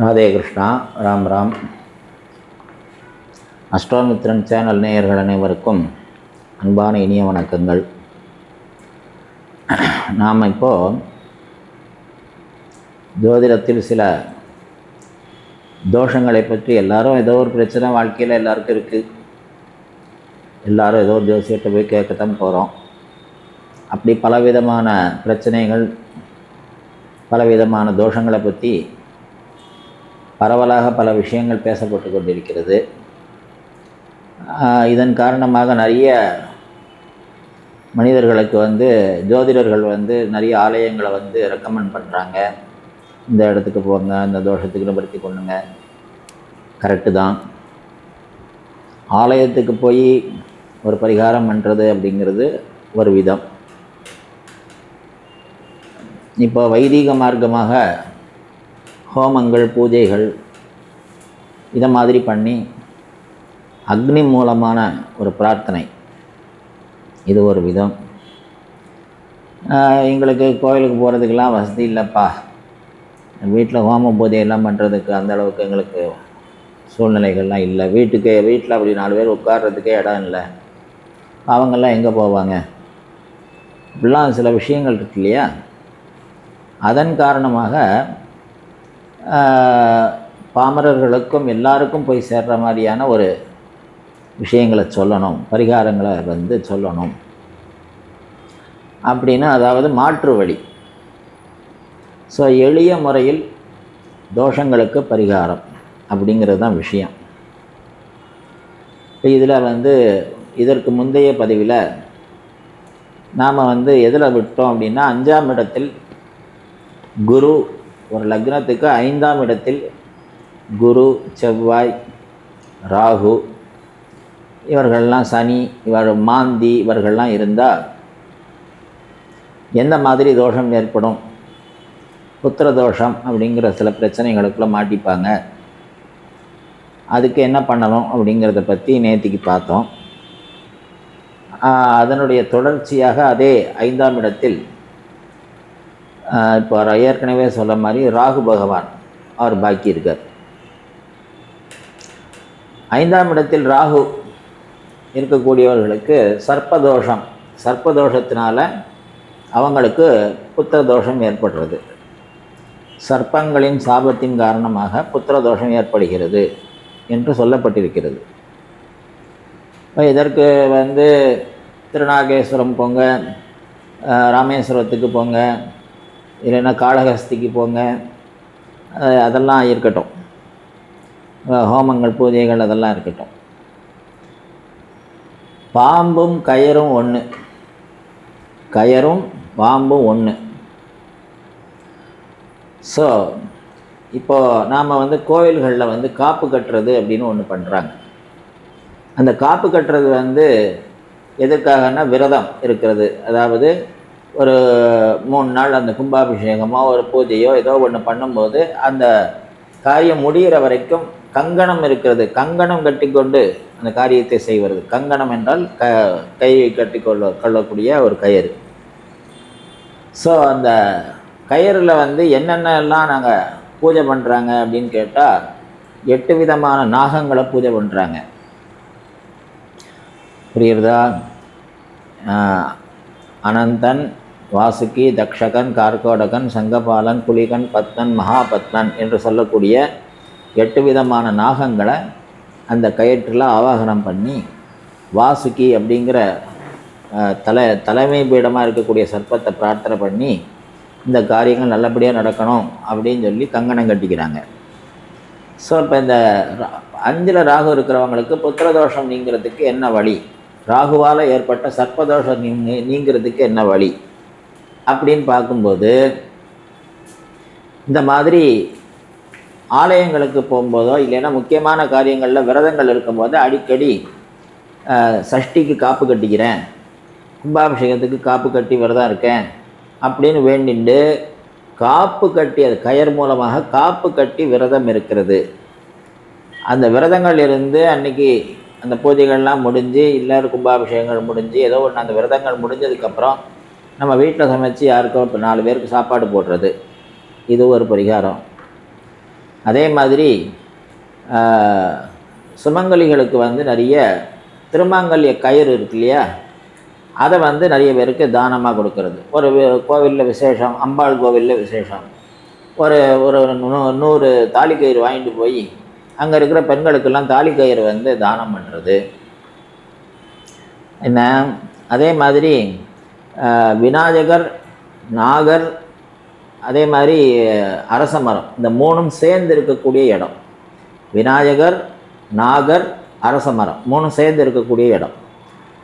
Radhe Krishna. Ram Ram. அஸ்ட்ரோமித்ரன் channel நேயர்கள் அனைவருக்கும் அன்பான இனிய வணக்கங்கள். நாம் இப்போது ஜோதிடத்தில் சில தோஷங்களை பற்றி, எல்லாரும் ஏதோ ஒரு பிரச்சனை வாழ்க்கையில் எல்லாருக்கும் இருக்குது. எல்லோரும் ஏதோ ஒரு ஜோசியத்தை போய் கேட்கத்தான் போகிறோம். அப்படி பலவிதமான பிரச்சனைகள், பலவிதமான தோஷங்களை பற்றி பரவலாக பல விஷயங்கள் பேசப்பட்டு கொண்டிருக்கிறது. இதன் காரணமாக நிறைய மனிதர்களுக்கு ஜோதிடர்கள் நிறைய ஆலயங்களை ரெக்கமெண்ட் பண்ணுறாங்க. இந்த இடத்துக்கு போங்க, இந்த தோஷத்துக்கு நிவர்த்தி கொள்ளுங்க. கரெக்டு தான். ஆலயத்துக்கு போய் ஒரு பரிகாரம் பண்ணுறது அப்படிங்கிறது ஒரு விதம். இப்போ வைதீக மார்க்கமாக ஹோமங்கள், பூஜைகள் இதை மாதிரி பண்ணி அக்னி மூலமான ஒரு பிரார்த்தனை, இது ஒரு விதம். எங்களுக்கு கோயிலுக்கு போகிறதுக்கெல்லாம் வசதி இல்லைப்பா, வீட்டில் ஹோம பூஜையெல்லாம் பண்ணுறதுக்கு அந்த அளவுக்கு எங்களுக்கு சூழ்நிலைகள்லாம் இல்லை, வீட்டில் அப்படி 4 பேர் உட்கார்றதுக்கே இடம் இல்லை, அவங்கெல்லாம் எங்கே போவாங்க, இப்படிலாம் சில விஷயங்கள் இருக்கு இல்லையா? அதன் காரணமாக பாமரர்களுக்கும் எல்லாருக்கும் போய் சேர்ற மாதிரியான ஒரு விஷயங்களை சொல்லணும், பரிகாரங்களை சொல்லணும் அப்படின்னு, அதாவது மாற்று வழி. ஸோ எளிய முறையில் தோஷங்களுக்கு பரிகாரம் அப்படிங்கிறது தான் விஷயம். இப்போ இதில் இதற்கு முந்தைய பதிவில் நாம் எதில் விட்டோம் அப்படின்னா, 5ஆம் இடத்தில் குரு, ஒரு லக்னத்துக்கு 5ஆம் இடத்தில் குரு, செவ்வாய், ராகு, இவர்கள்லாம், சனி, மாந்தி, இவர்கள்லாம் இருந்தால் எந்த மாதிரி தோஷம் ஏற்படும், புத்திர தோஷம் அப்படிங்கிற சில பிரச்சனைகளுக்குள்ள மாட்டிப்பாங்க. அதுக்கு என்ன பண்ணணும் அப்படிங்கிறத பற்றி நேத்திக்கு பார்த்தோம். அதனுடைய தொடர்ச்சியாக அதே 5ஆம் இடத்தில் இப்போ ஏற்கனவே சொல்ல மாதிரி ராகு பகவான் அவர் பாக்கி இருக்கார். 5ஆம் இடத்தில் ராகு இருக்கக்கூடியவர்களுக்கு சர்ப்பதோஷத்தினால அவங்களுக்கு புத்திர தோஷம் ஏற்படுறது. சர்ப்பங்களின் சாபத்தின் காரணமாக புத்திர தோஷம் ஏற்படுகிறது என்று சொல்லப்பட்டிருக்கிறது. இதற்கு திருநாகேஸ்வரம் போங்க, ராமேஸ்வரத்துக்கு போங்க, இல்லைன்னா காளஹஸ்திக்கு போங்க, அதெல்லாம் இருக்கட்டும், ஹோமங்கள், பூஜைகள் அதெல்லாம் இருக்கட்டும். பாம்பும் கயரும் ஒன்று, கயரும் பாம்பும் ஒன்று. ஸோ இப்போது நாம் கோவில்களில் காப்பு கட்டுறது அப்படின்னு ஒன்று பண்ணுறாங்க. அந்த காப்பு கட்டுறது எதுக்காகனா விரதம் இருக்கிறது. அதாவது ஒரு 3 நாள் அந்த கும்பாபிஷேகமோ ஒரு பூஜையோ ஏதோ ஒன்று பண்ணும்போது அந்த காரியம் முடிகிற வரைக்கும் கங்கணம் இருக்கிறது. கங்கணம் கட்டிக்கொண்டு அந்த காரியத்தை செய்வது. கங்கணம் என்றால் கையை கட்டி கொள்ளக்கூடிய ஒரு கயிறு. ஸோ அந்த கயிறில் என்னென்னலாம் நாங்கள் பூஜை பண்ணுறாங்க அப்படின்னு கேட்டால், 8 விதமான நாகங்களை பூஜை பண்ணுறாங்க. புரியுறதா? அனந்தன், வாசுகி, தக்ஷகன், கார்கோடகன், சங்கபாலன், குளிகன், பத்மன், மகாபத்மன் என்று சொல்லக்கூடிய 8 விதமான நாகங்களை அந்த கயிற்றில் ஆவாகனம் பண்ணி, வாசுகி அப்படிங்கிற தலைமை பீடமாக இருக்கக்கூடிய சர்ப்பத்தை பிரார்த்தனை பண்ணி இந்த காரியங்கள் நல்லபடியாக நடக்கணும் அப்படின்னு சொல்லி கங்கணம் கட்டிக்கிறாங்க. ஸோ இப்போ இந்த 5ல் ராகு இருக்கிறவங்களுக்கு புத்திரதோஷம் நீங்கிறதுக்கு என்ன வழி, ராகுவால் ஏற்பட்ட சர்ப்பதோஷம் நீங்கிறதுக்கு என்ன வழி அப்படின்னு பார்க்கும்போது, இந்த மாதிரி ஆலயங்களுக்கு போகும்போதோ இல்லைன்னா முக்கியமான காரியங்களில் விரதங்கள் இருக்கும்போது அடிக்கடி சஷ்டிக்கு காப்பு கட்டிக்கிறேன், கும்பாபிஷேகத்துக்கு காப்பு கட்டி விரதம் இருக்கேன் அப்படின்னு வேண்டிண்டு காப்பு கட்டி, அது கயர் மூலமாக காப்பு கட்டி விரதம் இருக்கிறது. அந்த விரதங்கள் இருந்து அன்றைக்கி அந்த பூஜைகள்லாம் முடிஞ்சு இல்லை கும்பாபிஷேகங்கள் முடிஞ்சு ஏதோ ஒன்று அந்த விரதங்கள் முடிஞ்சதுக்கப்புறம் நம்ம வீட்டில் சமைச்சு யாருக்கோ இப்போ 4 பேருக்கு சாப்பாடு போடுறது, இது ஒரு பரிகாரம். அதே மாதிரி சுமங்கலிகளுக்கு வந்து நிறைய திருமாங்கல்ய கயிறு இருக்கு இல்லையா, அதை வந்து நிறைய பேருக்கு தானமாக கொடுக்கறது. ஒரு கோவிலில் விசேஷம், அம்பாள் கோவிலில் விசேஷம், ஒரு ஒரு 100 தாலிக்கயிறு வாங்கிட்டு போய் அங்கே இருக்கிற பெண்களுக்கெல்லாம் தாலிக்கயிறு வந்து தானம் பண்ணுறது என்ன. அதே மாதிரி விநாயகர், நாகர், அதே மாதிரி அரச மரம், இந்த 3ம் சேர்ந்து இருக்கக்கூடிய இடம். விநாயகர், நாகர், அரச மரம் 3ம் சேர்ந்து இருக்கக்கூடிய இடம்.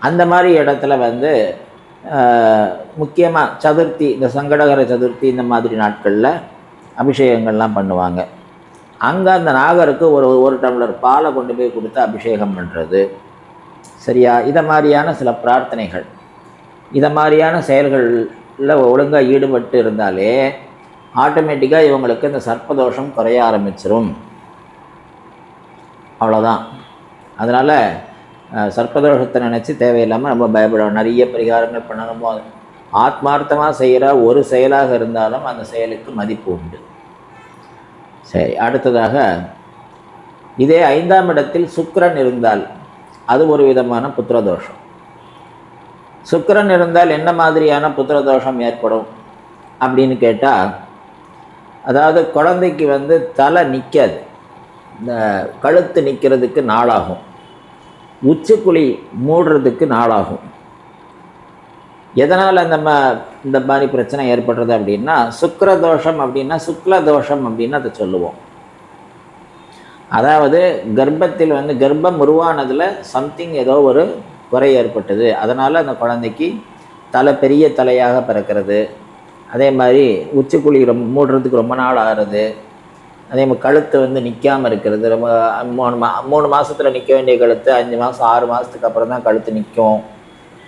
அந்த மாதிரி இடத்துல வந்து முக்கியமாக சதுர்த்தி, இந்த சங்கடகர சதுர்த்தி இந்த மாதிரி நாட்களில் அபிஷேகங்கள்லாம் பண்ணுவாங்க. அங்கே அந்த நாகருக்கு ஒரு டம்ளர் பாலை கொண்டு போய் கொடுத்து அபிஷேகம் பண்ணுறது, சரியா? இதை மாதிரியான சில பிரார்த்தனைகள், இதை மாதிரியான செயல்களில் ஒழுங்காக ஈடுபட்டு இருந்தாலே ஆட்டோமேட்டிக்காக இவங்களுக்கு இந்த சர்ப்பதோஷம் குறைய ஆரம்பிச்சிடும். அவ்வளோதான். அதனால் சர்ப்பதோஷத்தை நினச்சி தேவையில்லாமல் நம்ம பயப்படணும். நிறைய பரிகாரங்கள் பண்ணணுமோ, ஆத்மார்த்தமாக செய்கிற ஒரு செயலாக இருந்தாலும் அந்த செயலுக்கு மதிப்பு உண்டு. சரி, அடுத்ததாக இதே 5ஆம் இடத்தில் சுக்கிரன் இருந்தால் அது ஒரு விதமான புத்திரதோஷம். சுக்கிரன் இருந்தால் என்ன மாதிரியான புத்திரதோஷம் ஏற்படும் அப்படின்னு கேட்டால், அதாவது குழந்தைக்கு வந்து தலை நிற்காது, இந்த கழுத்து நிற்கிறதுக்கு நாளாகும், உச்சிக்குழி மூடுறதுக்கு நாளாகும். எதனால் இந்த மாதிரி பிரச்சனை ஏற்படுறது அப்படின்னா, சுக்கிரதோஷம் அப்படின்னா சுக்லதோஷம் அப்படின்னு அதை சொல்லுவோம். அதாவது கர்ப்பத்தில் வந்து கர்ப்பம் உருவானதில் சம்திங் ஏதோ ஒரு குறை ஏற்பட்டது, அதனால் அந்த குழந்தைக்கு தலை பெரிய தலையாக பிறக்கிறது. அதே மாதிரி உச்சிக்குழி மூடுறதுக்கு ரொம்ப நாள் ஆகிறது. அதே மாதிரி கழுத்து வந்து நிற்காமல் இருக்கிறது, ரொம்ப 3 மாதத்தில் நிற்க வேண்டிய கழுத்து 5 மாதம் 6 மாதத்துக்கு அப்புறம் தான் கழுத்து நிற்கும்.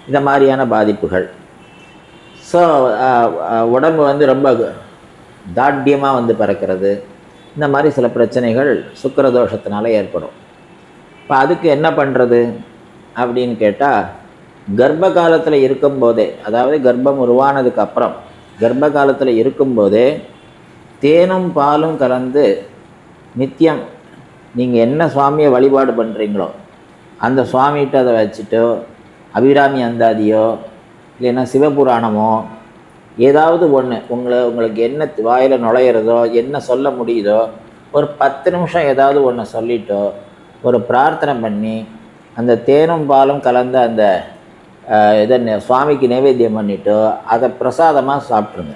இந்த மாதிரியான பாதிப்புகள். ஸோ உடம்பு வந்து ரொம்ப தாட்டியமாக வந்து பிறக்கிறது. இந்த மாதிரி சில பிரச்சனைகள் சுக்கிரதோஷத்தினால ஏற்படும். இப்போ அதுக்கு என்ன பண்ணுறது அப்படின்னு கேட்டால், கர்ப்ப காலத்தில் இருக்கும்போதே, அதாவது கர்ப்பம் உருவானதுக்கு அப்புறம் கர்ப்ப காலத்தில் இருக்கும்போதே தேனும் பாலும் கலந்து நித்தியம் நீங்கள் என்ன சுவாமியை வழிபாடு பண்ணுறீங்களோ அந்த சுவாமிகிட்ட அதை வச்சுட்டோ, அபிராமி அந்தாதியோ இல்லைன்னா சிவபுராணமோ ஏதாவது ஒன்று உங்களுக்கு என்ன வாயில் நுழையிறதோ, என்ன சொல்ல முடியுதோ, ஒரு 10 நிமிஷம் ஏதாவது ஒன்று சொல்லிட்டோ, ஒரு பிரார்த்தனை பண்ணி அந்த தேனும் பாலும் கலந்த அந்த இதை சுவாமிக்கு நைவேத்தியம் பண்ணிவிட்டோ அதை பிரசாதமாக சாப்பிட்ருங்க.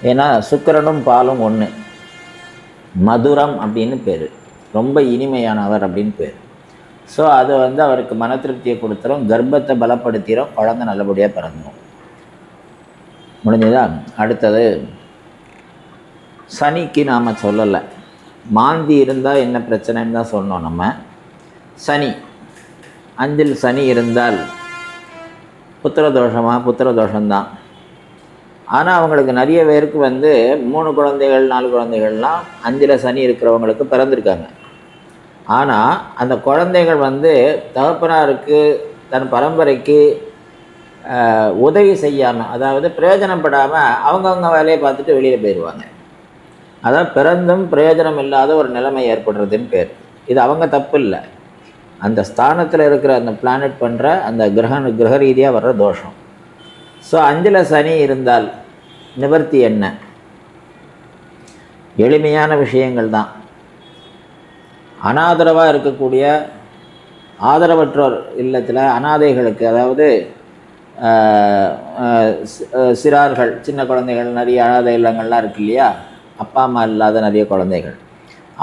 ஏன்னா சுக்கிரனும் பாலும் ஒன்று, மதுரம் அப்படின்னு பேர், ரொம்ப இனிமையானவர் அப்படின்னு பேர். ஸோ அது வந்து அவருக்கு மன திருப்தியை கொடுத்துரும், கர்ப்பத்தை பலப்படுத்திடும், குழந்தை நல்லபடியாக பிறந்துடும். முடிஞ்சதா? அடுத்தது சனிக்கு நாம் சொல்லலை, மாந்தி இருந்தால் என்ன பிரச்சனைன்னு தான் சொன்னோம் நம்ம. சனி 5ல் சனி இருந்தால் புத்திரதோஷம்தான். ஆனால் அவங்களுக்கு நிறைய பேருக்கு வந்து 3 குழந்தைகள் 4 குழந்தைகள்லாம் 5ல் சனி இருக்கிறவங்களுக்கு பிறந்திருக்காங்க. ஆனால் அந்த குழந்தைகள் வந்து தகப்பனாருக்கு தன் பரம்பரைக்கு உதவி செய்யாமல், அதாவது பிரயோஜனப்படாமல் அவங்கவுங்க வேலையை பார்த்துட்டு வெளியில் போயிடுவாங்க. அதான் பிறந்தும் பிரயோஜனம் இல்லாத ஒரு நிலைமை ஏற்படுறதுன்னு பேர். இது அவங்க தப்பு இல்லை, அந்த ஸ்தானத்தில் இருக்கிற அந்த பிளானட் பண்ணுற அந்த கிரக ரீதியாக வர்ற தோஷம். ஸோ 5ல் சனி இருந்தால் நிவர்த்தி என்ன? எளிமையான விஷயங்கள் தான். அனாதரவாக இருக்கக்கூடிய ஆதரவற்றோர் இல்லத்தில் அனாதைகளுக்கு, அதாவது சிறார்கள், சின்ன குழந்தைகள், நிறைய அனாதை இல்லங்கள்லாம் இருக்கு இல்லையா, அப்பா அம்மா இல்லாத நிறைய குழந்தைகள்,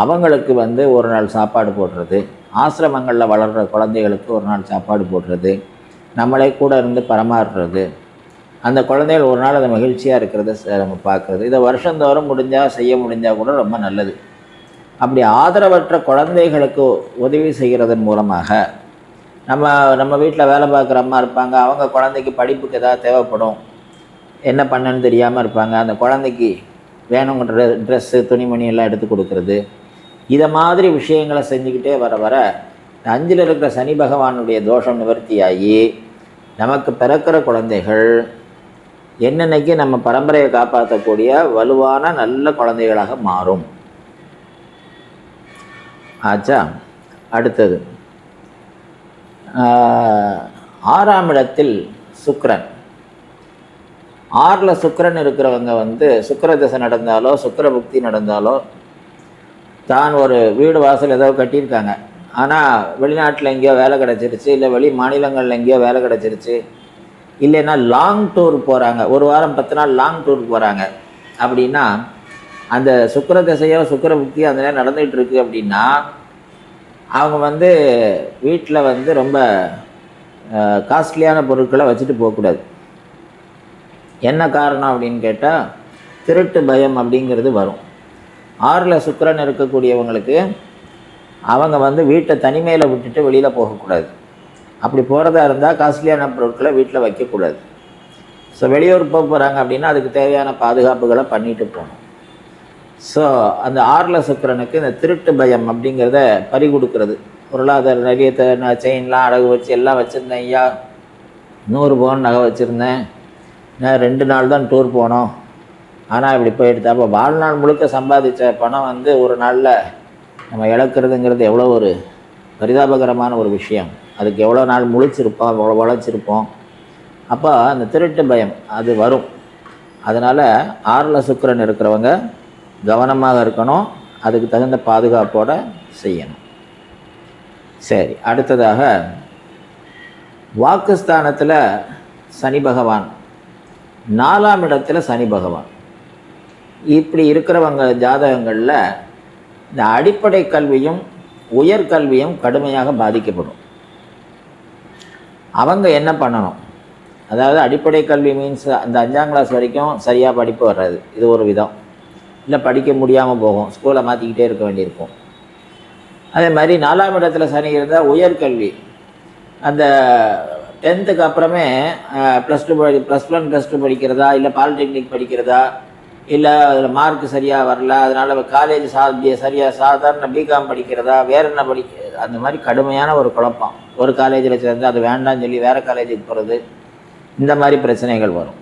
அவங்களுக்கு வந்து ஒரு நாள் சாப்பாடு போடுறது, ஆசிரமங்களில் வளர்கிற குழந்தைகளுக்கு ஒரு நாள் சாப்பாடு போடுறது, நம்மளே கூட இருந்து பரமாறுறது, அந்த குழந்தைகள் ஒரு நாள் அதை மகிழ்ச்சியாக இருக்கிறத நம்ம பார்க்குறது, இதை வருஷந்தோறும் செய்ய முடிஞ்சால் கூட ரொம்ப நல்லது. அப்படி ஆதரவற்ற குழந்தைகளுக்கு உதவி செய்கிறதன் மூலமாக நம்ம வீட்டில் வேலை பார்க்குற அம்மா இருப்பாங்க, அவங்க குழந்தைக்கு படிப்புக்கு ஏதாவது தேவைப்படும், என்ன பண்ணன்னு தெரியாமல் இருப்பாங்க, அந்த குழந்தைக்கு வேணுங்கிற ட்ரெஸ்ஸு துணிமணி எல்லாம் எடுத்து கொடுக்குறது, இதை மாதிரி விஷயங்களை செஞ்சுக்கிட்டே வர அஞ்சில் இருக்கிற சனி பகவானுடைய தோஷம் நிவர்த்தியாகி நமக்கு பிறக்கிற குழந்தைகள் என்னென்னைக்கு நம்ம பரம்பரையை காப்பாற்றக்கூடிய வலுவான நல்ல குழந்தைகளாக மாறும். ஆச்சா. அடுத்தது 6ஆம் இடத்தில் சுக்கிரன். 6ல் சுக்கிரன் இருக்கிறவங்க சுக்கிர தசை நடந்தாலோ சுக்கிர புக்தி நடந்தாலோ தான் ஒரு வீடு வாசல் ஏதோ கட்டியிருக்காங்க, ஆனால் வெளிநாட்டில் எங்கேயோ வேலை கிடச்சிருச்சு, இல்லை வெளி மாநிலங்களில் எங்கேயோ வேலை கிடச்சிருச்சு, இல்லைன்னா லாங் டூர் போகிறாங்க, ஒரு வாரம் 10 நாள் லாங் டூர் போகிறாங்க அப்படின்னா அந்த சுக்கிர தசையோ சுக்கிர புக்தியோ அந்த நேரம் நடந்துகிட்டு இருக்கு அப்படின்னா அவங்க வீட்டில் ரொம்ப காஸ்ட்லியான பொருட்களை வச்சுட்டு போகக்கூடாது. என்ன காரணம் அப்படின்னு கேட்டால் திருட்டு பயம் அப்படிங்கிறது வரும். 6ல் சுக்கிரன் இருக்கக்கூடியவங்களுக்கு அவங்க வீட்டை தனிமையில் விட்டுட்டு வெளியில் போகக்கூடாது. அப்படி போகிறதா இருந்தால் காஸ்ட்லியான பொருட்களை வீட்டில் வைக்கக்கூடாது. ஸோ வெளியூர் போகிறாங்க அப்படின்னா அதுக்கு தேவையான பாதுகாப்புகளை பண்ணிட்டு போகணும். ஸோ அந்த 6ல் சுக்கிரனுக்கு இந்த திருட்டு பயம் அப்படிங்கிறத பறி கொடுக்கறது. பொருளாதார நிறைய செயின்லாம் அடகு வச்சு எல்லாம் வச்சுருந்தேன், ஐயா 100 பவுன் நகை வச்சுருந்தேன், நான் 2 நாள் தான் டூர் போனோம், ஆனால் இப்படி போயிடுது. அப்போ வாழ்நாள் முழுக்க சம்பாதிச்ச பணம் ஒரு நாளில் நம்ம இழக்கிறதுங்கிறது எவ்வளோ ஒரு பரிதாபகரமான ஒரு விஷயம். அதுக்கு எவ்வளோ நாள் முழிச்சிருப்போம், எவ்வளோ உழைச்சிருப்போம். அப்போ அந்த திருட்டு பயம் அது வரும். அதனால் 6ல் சுக்கிரன் இருக்கிறவங்க கவனமாக இருக்கணும், அதுக்கு தகுந்த பாதுகாப்போடு செய்யணும். சரி, அடுத்ததாக வாக்குஸ்தானத்தில் சனி பகவான், 4ஆம் இடத்துல சனி பகவான். இப்படி இருக்கிறவங்க ஜாதகங்களில் இந்த அடிப்படை கல்வியும் உயர்கல்வியும் கடுமையாக பாதிக்கப்படும். அவங்க என்ன பண்ணணும்? அதாவது அடிப்படை கல்வி மீன்ஸ் அந்த 5ஆம் கிளாஸ் வரைக்கும் சரியாக படிப்பு வராது, இது ஒரு விதம். இல்லை படிக்க முடியாமல் போகும், ஸ்கூலை மாற்றிக்கிட்டே இருக்க வேண்டியிருக்கும். அதே மாதிரி 4ஆம் இடத்துல சனி இருந்தால் உயர்கல்வி, அந்த 10th அப்புறமே +2 +1 படிக்கிறதா, இல்லை பாலிடெக்னிக் படிக்கிறதா, இல்லை அதில் மார்க்கு சரியாக வரல அதனால் காலேஜ் சரியாக சாதாரண பிகாம் படிக்கிறதா, வேறு என்ன அந்த மாதிரி கடுமையான ஒரு குழப்பம். ஒரு காலேஜில் சேர்ந்து அது வேண்டாம்னு சொல்லி வேறு காலேஜுக்கு போகிறது, இந்த மாதிரி பிரச்சனைகள் வரும்.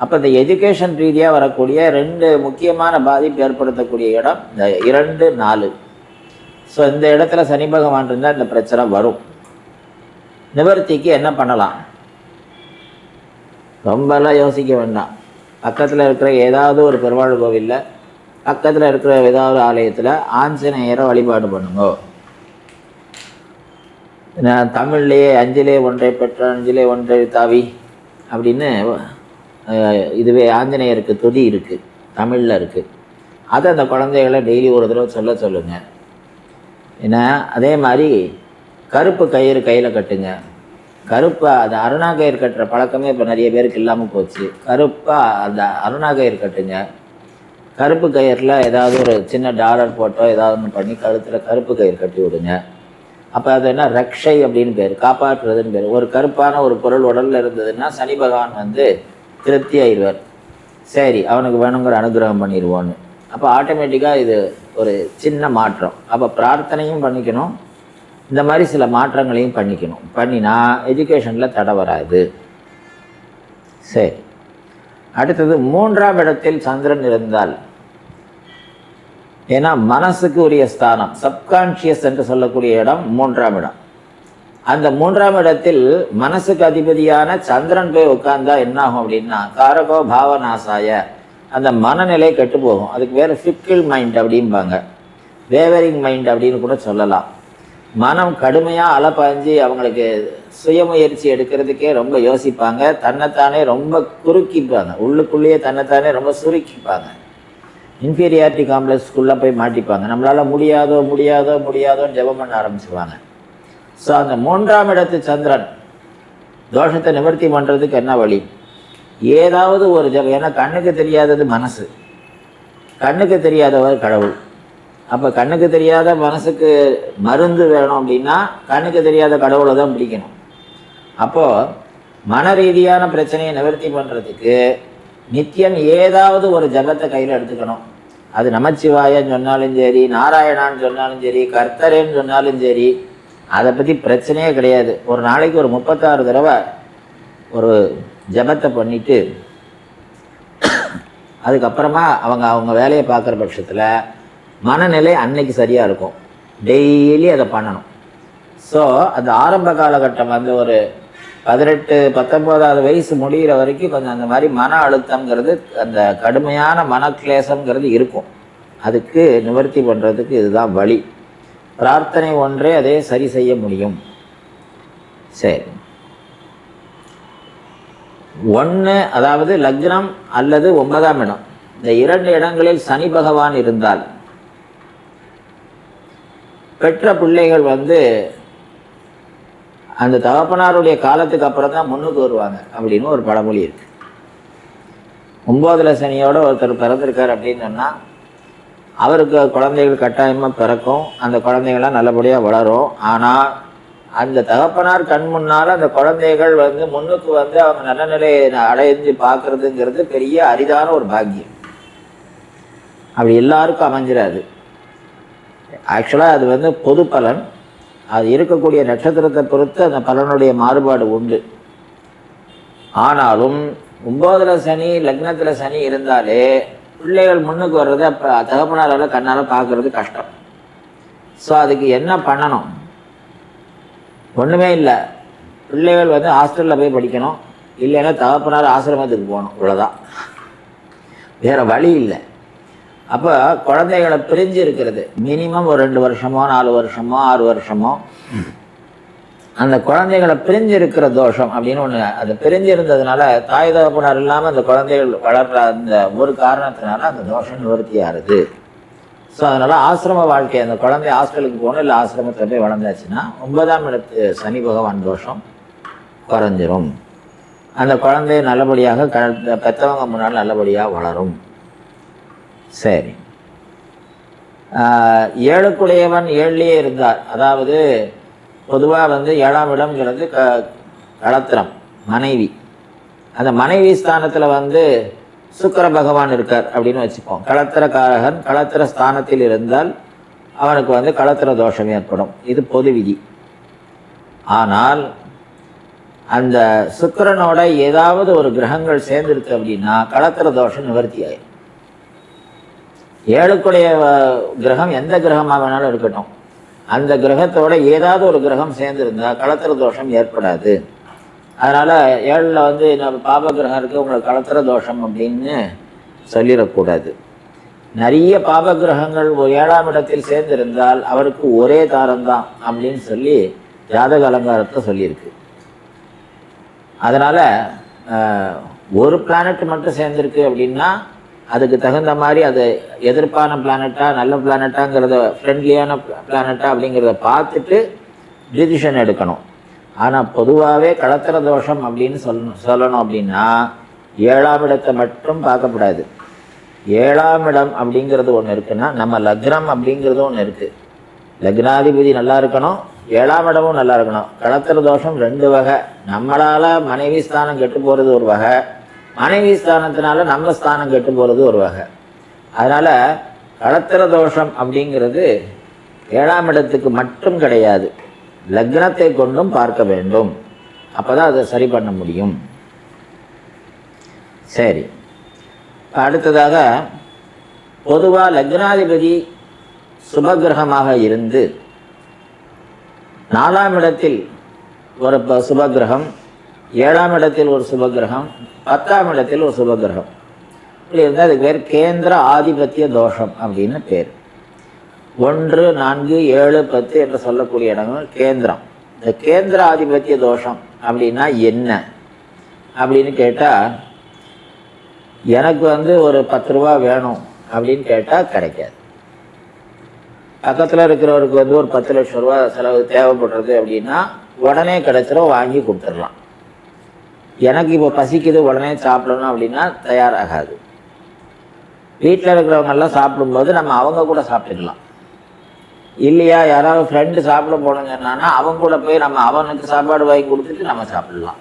அப்போ இந்த எஜுகேஷன் ரீதியாக வரக்கூடிய 2 முக்கியமான பாதிப்பு ஏற்படுத்தக்கூடிய இடம் இந்த 2, 4. ஸோ இந்த இடத்துல சனி பகவான் இருந்தால் இந்த பிரச்சனை வரும். நிவர்த்திக்கு என்ன பண்ணலாம்? ரொம்பலாம் யோசிக்க வேண்டாம். பக்கத்தில் இருக்கிற ஏதாவது ஒரு பெருமாள் கோவிலில், பக்கத்தில் இருக்கிற ஏதாவது ஆலயத்தில் ஆஞ்சநேயரை வழிபாடு பண்ணுங்க. நான் தமிழ்லேயே 5லே ஒன்றை பெற்ற 5லே ஒன்றை தாவி அப்படின்னு இதுவே ஆஞ்சநேயருக்கு துதி இருக்குது, தமிழில் இருக்குது. அதை அந்த குழந்தைகளை டெய்லி ஒரு தடவை சொல்லுங்கள். ஏன்னா அதே மாதிரி கருப்பு கயிறு கையில் கட்டுங்க. கருப்பாக அந்த அருணா கயிறு கட்டுற பழக்கமே இப்போ நிறைய பேருக்கு இல்லாமல் போச்சு. கருப்பாக அந்த அருணா கயிறு கட்டுங்க. கருப்பு கயிறில் ஏதாவது ஒரு சின்ன டாலர் போட்டோ ஏதாவது ஒன்று பண்ணி கழுத்தில் கருப்பு கயிறு கட்டி விடுங்க. அப்போ அது என்ன ரக்ஷை அப்படின்னு பேர், காப்பாற்றுறதுன்னு பேர். ஒரு கருப்பான ஒரு பொருள் உடலில் இருந்ததுன்னா சனி பகவான் திருப்தி ஆயிடுவார். சரி, அவனுக்கு வேணுங்கிற அனுகிரகம் பண்ணிடுவோன்னு. அப்போ ஆட்டோமேட்டிக்காக இது ஒரு சின்ன மாற்றம். அப்போ பிரார்த்தனையும் பண்ணிக்கணும், இந்த மாதிரி சில மாற்றங்களையும் பண்ணினா எஜுகேஷனில் தடை வராது. சரி, அடுத்தது 3ஆம் இடத்தில் சந்திரன் இருந்தால், ஏன்னா மனசுக்கு உரிய ஸ்தானம் சப்கான்ஷியஸ் என்று சொல்லக்கூடிய இடம் 3ஆம் இடம். அந்த 3ஆம் இடத்தில் மனசுக்கு அதிபதியான சந்திரன் போய் உட்கார்ந்தா என்ன ஆகும் அப்படின்னா காரகோ பாவநாசாய, அந்த மனநிலை கெட்டு போகும். அதுக்கு வேறு ஃபிக்கிள் மைண்ட் அப்படிம்பாங்க, வேவரிங் மைண்ட் அப்படின்னு கூட சொல்லலாம். மனம் கடுமையாக அலப்பாஞ்சு அவங்களுக்கு சுயமுயற்சி எடுக்கிறதுக்கே ரொம்ப யோசிப்பாங்க, தன்னைத்தானே ரொம்ப குறுக்கிப்பாங்க, உள்ளுக்குள்ளேயே தன்னைத்தானே ரொம்ப சுருக்கிப்பாங்க. இன்ஃபீரியாரிட்டி காம்ப்ளெக்ஸ்க்குள்ளே போய் மாட்டிப்பாங்க. நம்மளால் முடியாதோன்னு ஜெபம் பண்ண ஆரம்பிச்சுவாங்க. ஸோ அந்த 3ஆம் இடத்து சந்திரன் தோஷத்தை நிவர்த்தி பண்ணுறதுக்கு என்ன வழி? ஏதாவது ஒரு ஜெபம். ஏன்னா கண்ணுக்கு தெரியாதது மனசு, கண்ணுக்கு தெரியாதவர் கடவுள். அப்போ கண்ணுக்கு தெரியாத மனசுக்கு மருந்து வேணும் அப்படின்னா கண்ணுக்கு தெரியாத கடவுளை தான் பிடிக்கணும். அப்போது மன ரீதியான பிரச்சனையை நிவர்த்தி பண்ணுறதுக்கு நித்தியம் ஏதாவது ஒரு ஜபத்தை கையில் எடுத்துக்கணும். அது நமச்சிவாயன்னு சொன்னாலும் சரி, நாராயணான்னு சொன்னாலும் சரி, கர்த்தரேன்னு சொன்னாலும் சரி, அதை பற்றி பிரச்சனையே கிடையாது. ஒரு நாளைக்கு ஒரு 36 தடவை ஒரு ஜபத்தை பண்ணிவிட்டு அதுக்கப்புறமா அவங்க வேலையை பார்க்குற பட்சத்தில் மனநிலை அன்னைக்கு சரியாக இருக்கும். டெய்லி அதை பண்ணணும். ஸோ அந்த ஆரம்ப காலகட்டம் வந்து ஒரு 18-19 வயசு முடிகிற வரைக்கும் கொஞ்சம் அந்த மாதிரி மன அழுத்தங்கிறது, அந்த கடுமையான மனக்லேசங்கிறது இருக்கும். அதுக்கு நிவர்த்தி பண்ணுறதுக்கு இதுதான் வழி. பிரார்த்தனை ஒன்றே அதே சரி செய்ய முடியும். சரி, 1 அதாவது லக்னம் அல்லது 9ஆம் இடம், இந்த 2 இடங்களில் சனி பகவான் இருந்தால் பெற்ற பிள்ளைகள் வந்து அந்த தகப்பனாருடைய காலத்துக்கு அப்புறம் தான் முன்னுக்கு வருவாங்க அப்படின்னு ஒரு பழமொழி இருக்கு. 9ல் சனியோட ஒருத்தர் பிறந்திருக்கார் அப்படின்னு சொன்னால் அவருக்கு குழந்தைகள் கட்டாயமாக பிறக்கும். அந்த குழந்தைகள்லாம் நல்லபடியாக வளரும். ஆனால் அந்த தகப்பனார் கண் முன்னால் அந்த குழந்தைகள் வந்து முன்னுக்கு வந்து அவங்க நல்ல நிலையை அடைஞ்சு பார்க்குறதுங்கிறது பெரிய அரிதான ஒரு பாக்கியம். அப்படி எல்லாருக்கும் அமைஞ்சிடாது. ஆக்சுவலாக அது வந்து பொது பலன். அது இருக்கக்கூடிய நட்சத்திரத்தை பொறுத்து அந்த பலனுடைய மாறுபாடு உண்டு. ஆனாலும் 9ல் சனி லக்னத்தில் சனி இருந்தாலே பிள்ளைகள் முன்னுக்கு வர்றது அப்போ தகப்பனாரால் கண்ணால் பார்க்குறது கஷ்டம். ஸோ அதுக்கு என்ன பண்ணணும்? ஒன்றுமே இல்லை. பிள்ளைகள் வந்து ஹாஸ்டலில் போய் படிக்கணும், இல்லைன்னா தகப்பனார் ஆசிரமத்துக்கு போகணும், இவ்வளோதான். வேறு வழி இல்லை. அப்போ குழந்தைகளை பிரிஞ்சு இருக்கிறது மினிமம் ஒரு 2 வருஷமோ 4 வருஷமோ 6 வருஷமோ அந்த குழந்தைகளை பிரிஞ்சு இருக்கிற தோஷம் அப்படின்னு ஒன்று. அது பிரிஞ்சு இருந்ததுனால தாய் தகப்பனார் இல்லாமல் அந்த குழந்தைகள் வளர்கிற அந்த ஒரு காரணத்தினால அந்த தோஷம் நிவர்த்தி ஆகுது. ஸோ அதனால் ஆசிரம வாழ்க்கை, அந்த குழந்தை ஹாஸ்டலுக்கு போகணும், இல்லை ஆசிரமத்தில் போய் வளர்ந்தாச்சுன்னா 9ஆம் இடத்து சனி பகவான் தோஷம் குறைஞ்சிரும். அந்த குழந்தைய நல்லபடியாக பெற்றவங்க முன்னால் நல்லபடியாக வளரும். சரி, 7க்குடையவன் 7லேயே இருந்தார். அதாவது பொதுவாக வந்து 7ஆம் இடம்ங்கிறது களத்திரம், மனைவி. அந்த மனைவி ஸ்தானத்தில் வந்து சுக்கிர பகவான் இருக்கார் அப்படின்னு வச்சுப்போம். களத்திரக்காரகன் களத்திர ஸ்தானத்தில் இருந்தால் அவனுக்கு வந்து களத்திர தோஷம் ஏற்படும். இது பொது விதி. ஆனால் அந்த சுக்கிரனோட ஏதாவது ஒரு கிரகங்கள் சேர்ந்துருக்கு அப்படின்னா களத்திர தோஷம் நிவர்த்தி ஆயிடும். 7க்குடைய கிரகம் எந்த கிரகமாக வேணாலும் இருக்கட்டும், அந்த கிரகத்தோட ஏதாவது ஒரு கிரகம் சேர்ந்துருந்தால் களத்திர தோஷம் ஏற்படாது. அதனால் 7ல் வந்து பாப கிரகம் இருக்குது, உங்களுக்கு களத்திர தோஷம் அப்படின்னு சொல்லிடக்கூடாது. நிறைய பாப கிரகங்கள் 7ஆம் இடத்தில் சேர்ந்திருந்தால் அவருக்கு ஒரே தாரம்தான் அப்படின்னு சொல்லி ஜாதக அலங்காரத்தை சொல்லியிருக்கு. அதனால் ஒரு பிளானட் மட்டும் சேர்ந்துருக்கு அப்படின்னா அதுக்கு தகுந்த மாதிரி அது எதிர்ப்பான பிளானட்டா நல்ல பிளானட்டாங்கிறத, ஃப்ரெண்ட்லியான பிளானட்டா அப்படிங்கிறத பார்த்துட்டு டிசிஷன் எடுக்கணும். ஆனால் பொதுவாகவே களத்திர தோஷம் அப்படின்னு சொல்லணும் அப்படின்னா 7ஆம் இடத்தை மட்டும் பார்க்கக்கூடாது. 7ஆம் இடம் அப்படிங்கிறது ஒன்று இருக்குன்னா நம்ம லக்னம் அப்படிங்கிறது ஒன்று இருக்குது. லக்னாதிபதி நல்லா இருக்கணும், 7ஆம் இடமும் நல்லா இருக்கணும். களத்திர தோஷம் 2 வகை. நம்மளால் மனைவி ஸ்தானம் கெட்டு போகிறது ஒரு வகை, மனைவி ஸ்தானத்தினால நம்ம ஸ்தானம் கெட்டு போகிறது ஒரு வகை. அதனால் களத்திர தோஷம் அப்படிங்கிறது 7ஆம் இடத்துக்கு மட்டும் கிடையாது, லக்னத்தை கொண்டும் பார்க்க வேண்டும். அப்போ தான் அதை சரி பண்ண முடியும். சரி, அடுத்ததாக பொதுவாக லக்னாதிபதி சுபகிரகமாக இருந்து 4ஆம் இடத்தில் ஒரு சுபகிரகம், 7ஆம் இடத்தில் ஒரு சுபகிரகம், 10ஆம் இடத்தில் ஒரு சுபகிரகம் இப்படி இருந்தால் அதுக்கு பேர் கேந்திர ஆதிபத்திய தோஷம் அப்படின்னு பேர். 1, 4, 7, 10 என்று சொல்லக்கூடிய இடங்கள் கேந்திரம். இந்த கேந்திர ஆதிபத்திய தோஷம் அப்படின்னா என்ன அப்படின்னு கேட்டால், எனக்கு வந்து ஒரு 10 ரூபா வேணும் அப்படின்னு கேட்டால் கிடைக்காது. பக்கத்தில் இருக்கிறவருக்கு வந்து ஒரு 10 லட்சம் ரூபா செலவு தேவைப்படுறது அப்படின்னா உடனே கிடைச்சிரும், வாங்கி கொடுத்துடலாம். எனக்கு இப்போ பசிக்குது உடனே சாப்பிடணும் அப்படின்னா தயாராகாது. வீட்டில் இருக்கிறவங்கெல்லாம் சாப்பிடும்போது நம்ம அவங்க கூட சாப்பிட்டுக்கலாம். இல்லையா, யாராவது ஃப்ரெண்டு சாப்பிட போனோங்கன்னா அவங்க கூட போய் நம்ம அவனுக்கு சாப்பாடு வாங்கி கொடுத்துட்டு நம்ம சாப்பிடலாம்.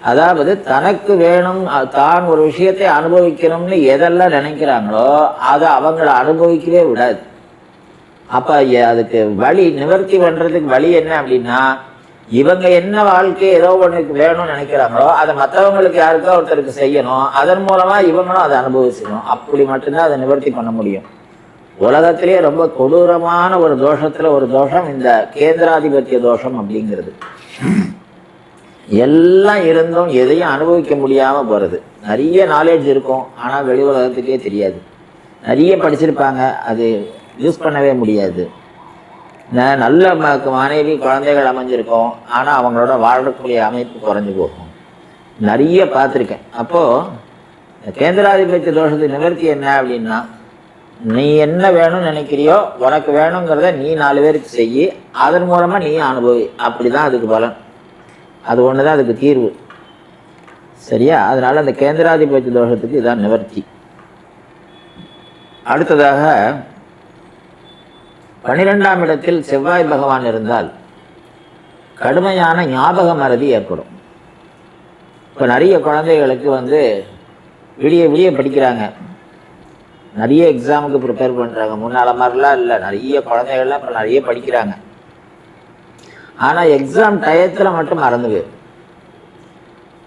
அதாவது தனக்கு வேணும், தான் ஒரு விஷயத்தை அனுபவிக்கணும்னு எதெல்லாம் நினைக்கிறாங்களோ அதை அவங்கள அனுபவிக்கவே விடாது. அப்போ அதுக்கு வழி நிவர்த்தி பண்ணுறதுக்கு வழி என்ன அப்படின்னா, இவங்க என்ன வாழ்க்கை ஏதோ ஒன்றுக்கு வேணும்னு நினைக்கிறாங்களோ அதை மற்றவங்களுக்கு யாருக்கோ ஒருத்தருக்கு செய்யணும், அதன் மூலமாக இவங்களும் அதை அனுபவிச்சிடணும். அப்படி மட்டும்தான் அதை நிவர்த்தி பண்ண முடியும். உலகத்திலேயே ரொம்ப கொடூரமான ஒரு தோஷத்தில் ஒரு தோஷம் இந்த கேந்திராதிபத்திய தோஷம் அப்படிங்கிறது. எல்லாம் இருந்தும் எதையும் அனுபவிக்க முடியாமல் போகிறது. நிறைய நாலேஜ் இருக்கும், ஆனால் வெளி உலகத்துக்கே தெரியாது. நிறைய படிச்சிருப்பாங்க, அது யூஸ் பண்ணவே முடியாது. நல்ல மனைவி குழந்தைகள் அமைஞ்சிருக்கும், ஆனால் அவங்களோட வாழக்கூடிய அமைப்பு குறைஞ்சி போகும். நிறைய பார்த்துருக்கேன். அப்போது கேந்திராதிபத்திய தோஷத்துக்கு நிவர்த்தி என்ன அப்படின்னா, நீ என்ன வேணும்னு நினைக்கிறியோ உனக்கு வேணுங்கிறத நீ 4 பேருக்கு செய்யி, அதன் மூலமாக நீ அனுபவி. அப்படி தான் அதுக்கு பலன். அது ஒன்று தான் அதுக்கு தீர்வு. சரியா? அதனால் அந்த கேந்திராதிபத்திய தோஷத்துக்கு இதான் நிவர்த்தி. அடுத்ததாக 12ஆம் இடத்தில் செவ்வாய் பகவான் இருந்தால் கடுமையான ஞாபக மறதி ஏற்படும். இப்போ நிறைய குழந்தைகளுக்கு விடிய விடிய படிக்கிறாங்க, நிறைய எக்ஸாமுக்கு ப்ரிப்பேர் பண்ணுறாங்க. முன்னால மாதிரிலாம் இல்லை, நிறைய குழந்தைகள்லாம் இப்போ நிறைய படிக்கிறாங்க. ஆனால் எக்ஸாம் டயத்தில் மட்டும் மறந்து போயிடும்.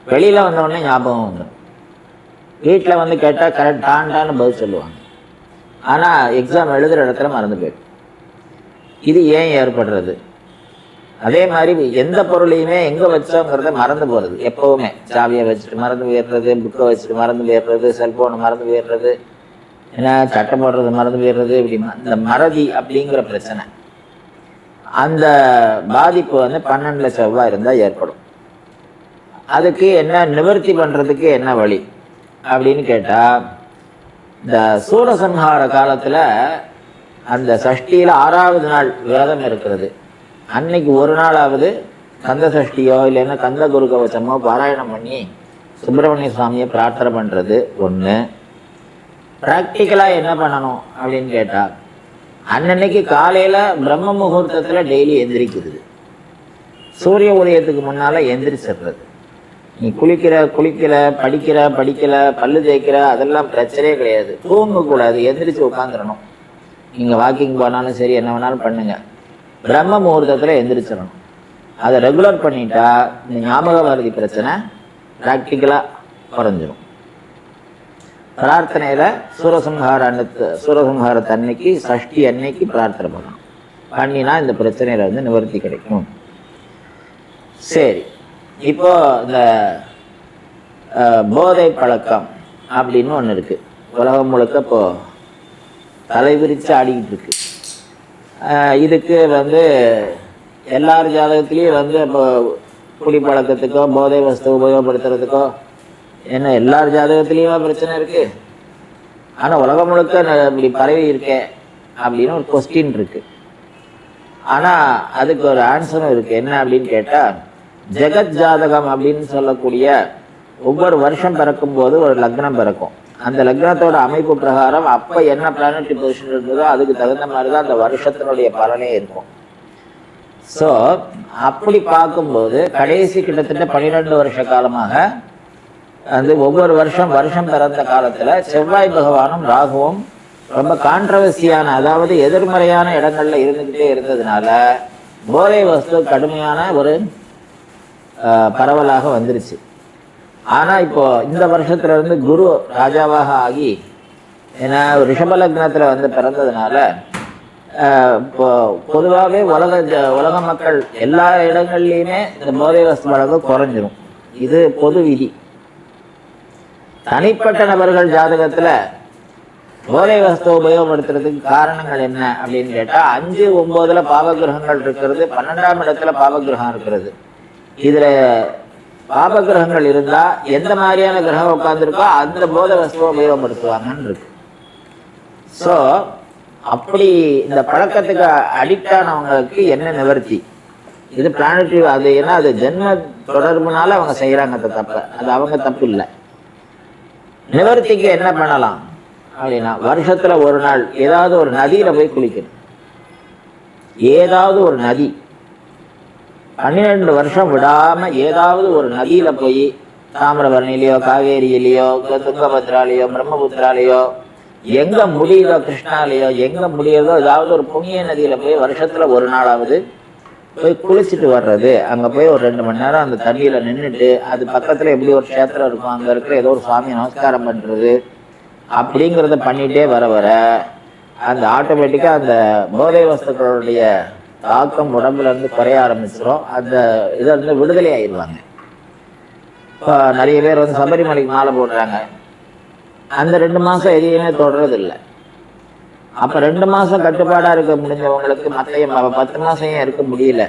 வெளியில் வந்தோடனே ஞாபகம் வந்துடும். வீட்டில் கேட்டால் கரெக்டான்னு பதில் சொல்லுவாங்க, ஆனால் எக்ஸாம் எழுதுகிற இடத்துல மறந்து போயிடும். இது ஏன் ஏற்படுறது? அதே மாதிரி எந்த பொருளையுமே எங்கே வச்சோங்கிறத மறந்து போகிறது. எப்போவுமே சாவியை வச்சுட்டு மறந்து போயிடுறது, புக்கை வச்சுட்டு மறந்து போயிடுறது, செல்ஃபோனை மறந்து போயிடுறது, ஏன்னா சட்டை போடுறது மறந்து போயிடுறது. இப்படி இந்த மறதி அப்படிங்கிற பிரச்சனை, அந்த பாதிப்பு 12ல் செவ்வாய் இருந்தால் ஏற்படும். அதுக்கு என்ன நிவர்த்தி பண்ணுறதுக்கு என்ன வழி அப்படின்னு கேட்டால், இந்த சூரசம்ஹார காலத்தில் அந்த சஷ்டியில் 6வது நாள் விரதம் இருக்கிறது. அன்னைக்கு ஒரு நாளாவது கந்த சஷ்டியோ இல்லைன்னா கந்த குரு கவசமோ பாராயணம் பண்ணி சுப்பிரமணிய சுவாமியை பிரார்த்தனை பண்ணுறது ஒன்று. ப்ராக்டிக்கலாக என்ன பண்ணணும் அப்படின்னு கேட்டால், அன்னன்னைக்கு காலையில் பிரம்ம முகூர்த்தத்தில் டெய்லி எந்திரிக்கிறது. சூரிய உதயத்துக்கு முன்னால் எந்திரிச்சிடுறது. நீ குளிக்கிற படிக்கலை பல்லு தேய்க்கிற அதெல்லாம் பிரச்சனையே கிடையாது. தூங்கக்கூடாது, எந்திரிச்சு உட்காந்துடணும். நீங்கள் வாக்கிங் போனாலும் சரி, என்ன வேணாலும் பண்ணுங்க, பிரம்ம முகூர்த்தத்தில் எந்திரிச்சிடணும். அதை ரெகுலர் பண்ணிட்டா இந்த ஞாபக மறதி பிரச்சனை ப்ராக்டிக்கலாக குறைஞ்சிடும். பிரார்த்தனையில் சூரசம்ஹாரத்து அன்னைக்கு சஷ்டி அன்னைக்கு பிரார்த்தனை பண்ணணும். பண்ணினா இந்த பிரச்சனையில் நிவர்த்தி கிடைக்கும். சரி, இப்போ இந்த போதை பழக்கம் அப்படின்னு ஒன்று இருக்குது. உலகம் முழுக்க இப்போ தலைவிரித்து ஆடிக்கிட்டு இருக்கு. இதுக்கு எல்லார் ஜாதகத்துலேயும் இப்போ குடிப்பழக்கத்துக்கோ போதை வஸ்து உபயோகப்படுத்துறதுக்கோ என்ன எல்லார் ஜாதகத்துலேயும் பிரச்சனை இருக்குது. ஆனால் உலகம் முழுக்க இப்படி பரவி இருக்கேன் அப்படின்னு ஒரு கொஸ்டின் இருக்குது. ஆனால் அதுக்கு ஒரு ஆன்சரும் இருக்குது. என்ன அப்படின்னு கேட்டால், ஜெகத் ஜாதகம் அப்படின்னு சொல்லக்கூடிய ஒவ்வொரு வருஷம் பிறக்கும்போது ஒரு லக்னம் பிறக்கும். அந்த லக்னத்தோட அமைப்பு பிரகாரம் அப்போ என்ன பிளானட்டரி பொசிஷன் இருந்ததோ அதுக்கு தகுந்த மாதிரி தான் அந்த வருஷத்தினுடைய பலனே இருக்கும். ஸோ அப்படி பார்க்கும்போது கடைசி கிட்டத்தட்ட 12 வருஷ காலமாக ஒவ்வொரு வருஷம் பிறந்த காலத்தில் செவ்வாய் பகவானும் ராகுவும் ரொம்ப கான்ட்ரவர்சியான, அதாவது எதிர்மறையான இடங்கள்ல இருந்துக்கிட்டே இருந்ததுனால போதை வஸ்து கடுமையான ஒரு பரவலாக வந்துருச்சு. ஆனால் இப்போ இந்த வருஷத்துல குரு ராஜாவாக ஆகி, ஏன்னா ரிஷப லக்னத்தில் பிறந்ததுனால இப்போ பொதுவாகவே உலக மக்கள் எல்லா இடங்கள்லையுமே இந்த போதை வஸ்து வழக்கம் குறைஞ்சிரும். இது பொது விதி. தனிப்பட்ட நபர்கள் ஜாதகத்தில் போதை வஸ்து உபயோகப்படுத்துறதுக்கு காரணங்கள் என்ன அப்படின்னு கேட்டால், 5, 9ல் பாவகிரகங்கள் இருக்கிறது, 12ஆம் இடத்துல பாவகிரகம் இருக்கிறது. இதில் பாபகிரகங்கள் இருந்தால் எந்த மாதிரியான கிரகம் உட்காந்துருக்கோ அந்த போதை வஸ்துவை உபயோகப்படுத்துவாங்கன்னு இருக்கு. ஸோ அப்படி இந்த பழக்கத்துக்கு அடிக்ட் ஆனவங்களுக்கு என்ன நிவர்த்தி? இது பிளானட்டரி, அது ஏன்னா அது ஜென்ம தொடர்புனால அவங்க செய்கிறாங்க அந்த தப்பை, அது அவங்க தப்பு இல்லை. நிவர்த்திக்கு என்ன பண்ணலாம் அப்படின்னா, வருஷத்துல ஒரு நாள் ஏதாவது ஒரு நதியில போய் குளிக்கணும். ஏதாவது ஒரு நதி 12 வருஷம் விடாம ஏதாவது ஒரு நதியில போய் தாமிரபரணிலையோ காவேரியிலையோ துங்கபத்ராலேயோ பிரம்மபுத்திராலேயோ எங்கே முடியுதோ கிருஷ்ணாலேயோ எங்கே முடியுதோ ஏதாவது ஒரு புண்ணிய நதியில் போய் வருஷத்தில் ஒரு நாளாவது போய் குளிச்சுட்டு வர்றது. அங்கே போய் ஒரு 2 மணி நேரம் அந்த தண்ணியில் நின்றுட்டு, அது பக்கத்தில் எப்படி ஒரு க்ஷேத்திரம் இருக்கும், அங்கே இருக்கிற ஏதோ ஒரு சுவாமி நமஸ்காரம் பண்ணுறது அப்படிங்கிறத பண்ணிகிட்டே வர வர அந்த ஆட்டோமேட்டிக்காக அந்த போதை வஸ்துக்களுடைய தாக்கம் உடம்புலேருந்து குறைய ஆரம்பிச்சிடும். அந்த இதில் விடுதலை ஆயிடுவாங்க. இப்போ நிறைய பேர் வந்து சபரிமலைக்கு மாலை போடுறாங்க, அந்த 2 மாதம் எதையுமே தொடர்றதில்லை. அப்போ 2 மாதம் கட்டுப்பாடாக இருக்க முடிஞ்சவங்களுக்கு மற்ற 10 மாதம் ஏன் இருக்க முடியல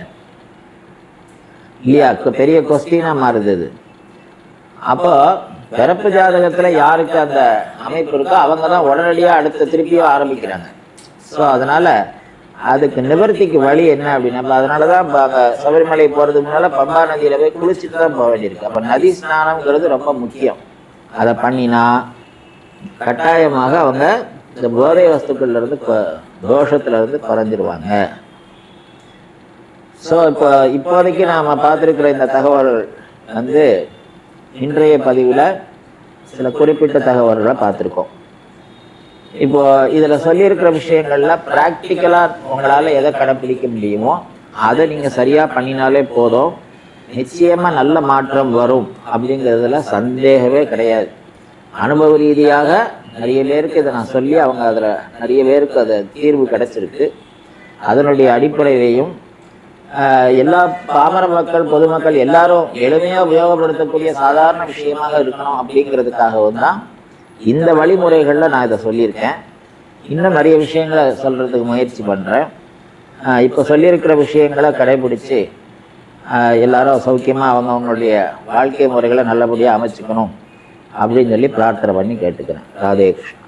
இல்லையா? பெரிய கொஸ்டினாக மாறுது அது. அப்போ பிறப்பு ஜாதகத்தில் யாருக்கு அந்த அமைப்பு இருக்கோ அவங்க தான் உடனடியாக அடுத்த திருப்பியும் ஆரம்பிக்கிறாங்க. ஸோ அதனால் அதுக்கு நிவர்த்திக்கு வழி என்ன அப்படின்னா, அதனால தான் சபரிமலை போகிறதுக்கு முன்னால் பம்பா நதியில் போய் குளிச்சுட்டு தான் போக வேண்டியிருக்கு. அப்போ நதி ஸ்நானம்ங்கிறது ரொம்ப முக்கியம். அதை பண்ணினா கட்டாயமாக அவங்க இந்த போதை வஸ்துக்கள்லேருந்து தோஷத்துலேருந்து குறைஞ்சிருவாங்க. ஸோ இப்போதைக்கு நாம் பார்த்துருக்கிற இந்த தகவல் வந்து இன்றைய பதிவில் சில குறிப்பிட்ட தகவல்களை பார்த்துருக்கோம். இப்போ இதில் சொல்லியிருக்கிற விஷயங்கள்ல ப்ராக்டிக்கலாக உங்களால் எதை கடைப்பிடிக்க முடியுமோ அதை நீங்கள் சரியாக பண்ணினாலே போதும். நிச்சயமாக நல்ல மாற்றம் வரும் அப்படிங்கிறதுல சந்தேகமே கிடையாது. அனுபவ ரீதியாக நிறைய பேருக்கு இதை நான் சொல்லி அவங்க அதில் நிறைய பேருக்கு அதை தீர்வு கிடைச்சிருக்கு. அதனுடைய அடிப்படையிலையும் எல்லா பாமர மக்கள் பொதுமக்கள் எல்லாரும் எளிமையாக உபயோகப்படுத்தக்கூடிய சாதாரண விஷயமாக இருக்கணும் அப்படிங்கிறதுக்காகவும் தான் இந்த வழிமுறைகளில் நான் இதை சொல்லியிருக்கேன். இன்னும் நிறைய விஷயங்களை சொல்கிறதுக்கு முயற்சி பண்ணுறேன். இப்போ சொல்லியிருக்கிற விஷயங்களை கடைபிடிச்சு எல்லாரும் சௌக்கியமாக அவங்களுடைய வாழ்க்கை முறைகளை நல்லபடியாக அமைச்சுக்கணும் அப்படின்னு சொல்லி பிரார்த்தனை பண்ணி கேட்டுக்கிறேன். ராதே கிருஷ்ணன்.